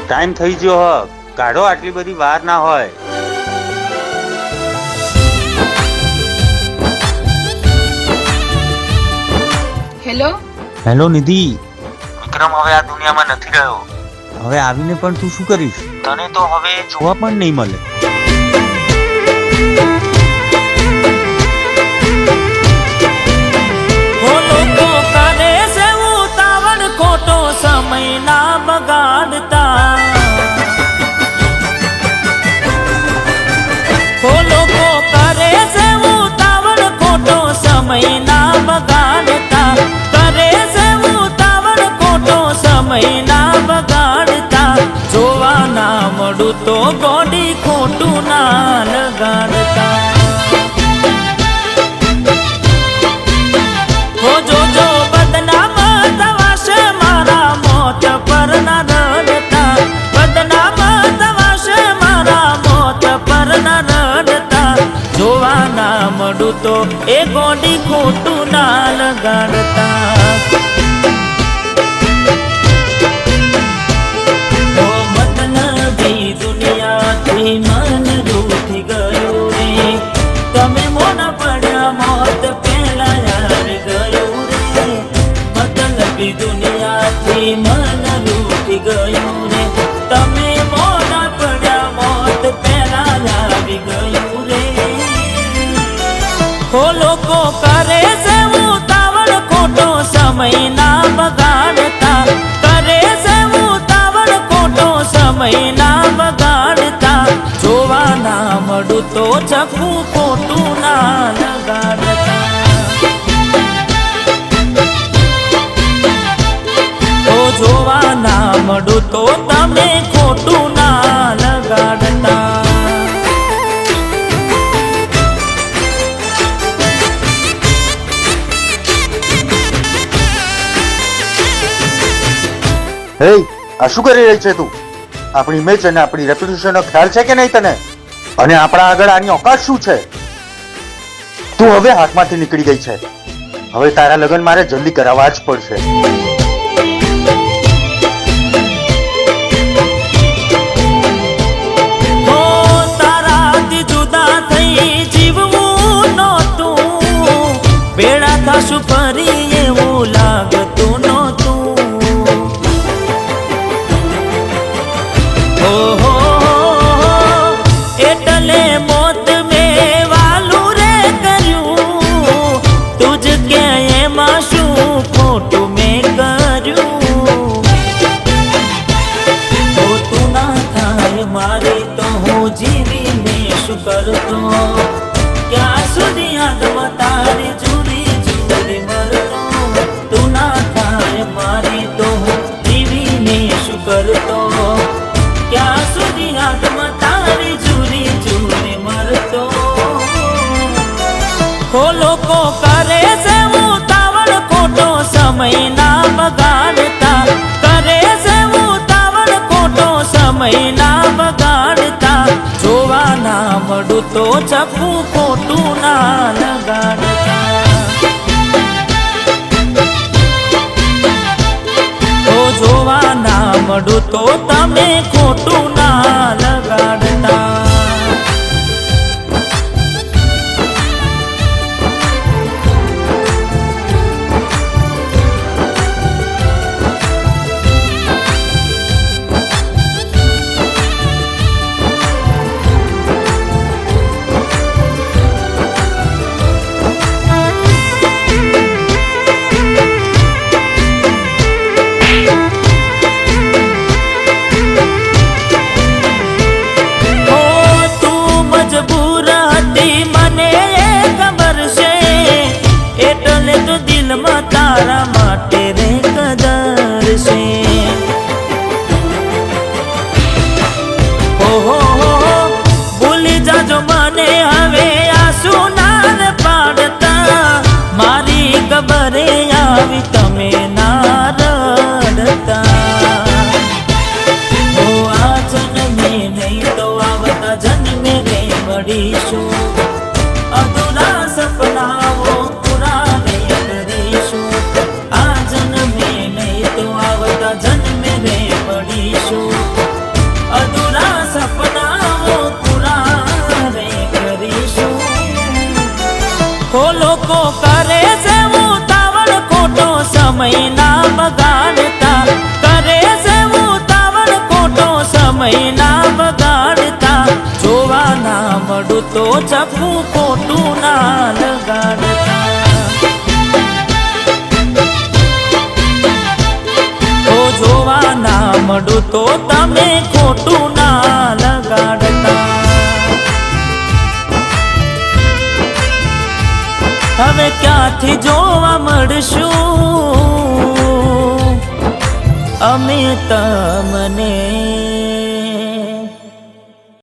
Time થઈ ગયો હ, કાઢો, આટલી બધી વાર ના હોય. હેલો હેલો નિધિ. વિક્રમ હવે આ દુનિયામાં નથી રહ્યો. હવે આવીને પણ તું શું કરીશ? તને તો હવે જોવા પણ નહીં મળે. સમય ના બગાડતા લોકો કરે છે ઉતાવળ, ખોટો સમય ના બગાડતા, કરે છે ઉતાવળ, ખોટો સમય ના બગાડતા, જોવા ના મળું તો ગોડી ખોટું ના લગાડતા. જોજો બદનામ થવાશે મારા મોત પર ના રડતા, બદનામ થવાશે મારા મોત પર ના રડતા, જોવા ના મળું તો એ ગોડી ખોટું ના લગાડતા. ઓ મતલબી દુનિયાથી મન રૂઠી ગયું રે, તમે મોના પડ્યા મોત પહેલા આવી ગયું રે, મતલબી દુનિયાથી મન રૂઠી ગયું રે, તમે મોના પડ્યા મોત પહેલા આવી ગયું રે. લોકો કરે છે ઉતાવળ, ખોટો સમય ના બગાડતા, કરે છે ઉતાવળ, ખોટો સમય ના બગાડતા, જોવા ના મળું તો ચકવું ખોટું ના લગાડતા. જોવા ના મળું તો તમે ખોટું ના લગાડતા. હે, આ શું કરી રહી છે તું? આપણી ઇમેજ અને આપણી રેપ્યુટેશનનો ખ્યાલ છે કે નહીં તને? અને આપણા આગળ આની ઓકાત શું છે? તું હવે હાથમાંથી નીકળી ગઈ છે. હવે તારા લગ્ન મારે જલ્દી કરાવવા જ પડશે. તારાથી જુદા થઈ જીવવું નહોતું, ભેળા થશું ફરી એવું લાગતું નહોતું. એટલે મોત મેં વાલું રે કર્યું, તુજ કે એમાં શું ખોટું મેં કર્યું. તું ના થાય મારી તો હું જીવીને શું કરતો, ક્યાં સુધી યાદમાં તારી જુદી જુદી મરતો. તું ના થાય મારી તો હું જીવીને શું કરતો, ક્યાં સુધી યાદમાં તારી જુદી જુદી મરતો. લોકો કરે છે ઉતાવળ, ખોટો સમય ના બગાડતા, કરે છે ઉતાવળ, ખોટો સમય ના બગાડતા, જોવા ના મળું તો ચકવું ખોટું ના લગાડતા. જોવા ના મળું તો તમે ખોટું ના લગાડતા. તારા માટે રે કદર છે. ઓહો ભૂલી જાજો મને હવે આંસુ ના પાડતા, મારી ખબરે આવી તમે ના રડતા. આ જન્મે નહીં તો આવતા જન્મે રે મળીશું, અધૂરા સપનાઓ પૂરા કરીશું. આ જન્મે નહીં તો આવતા જન્મે રે મળીશું, સમય ના બગાડતા, કરે છે ઉતાવળ ખોટો સમય ના બગાડતા, જોવા ના મળું તો ચપ્પુ ખોટું ના લગાડતા. તો જોવા ના મળું તો તમે ખોટું ના લગાડતા. હવે ક્યાંથી જોવા મળશું અમે તમને?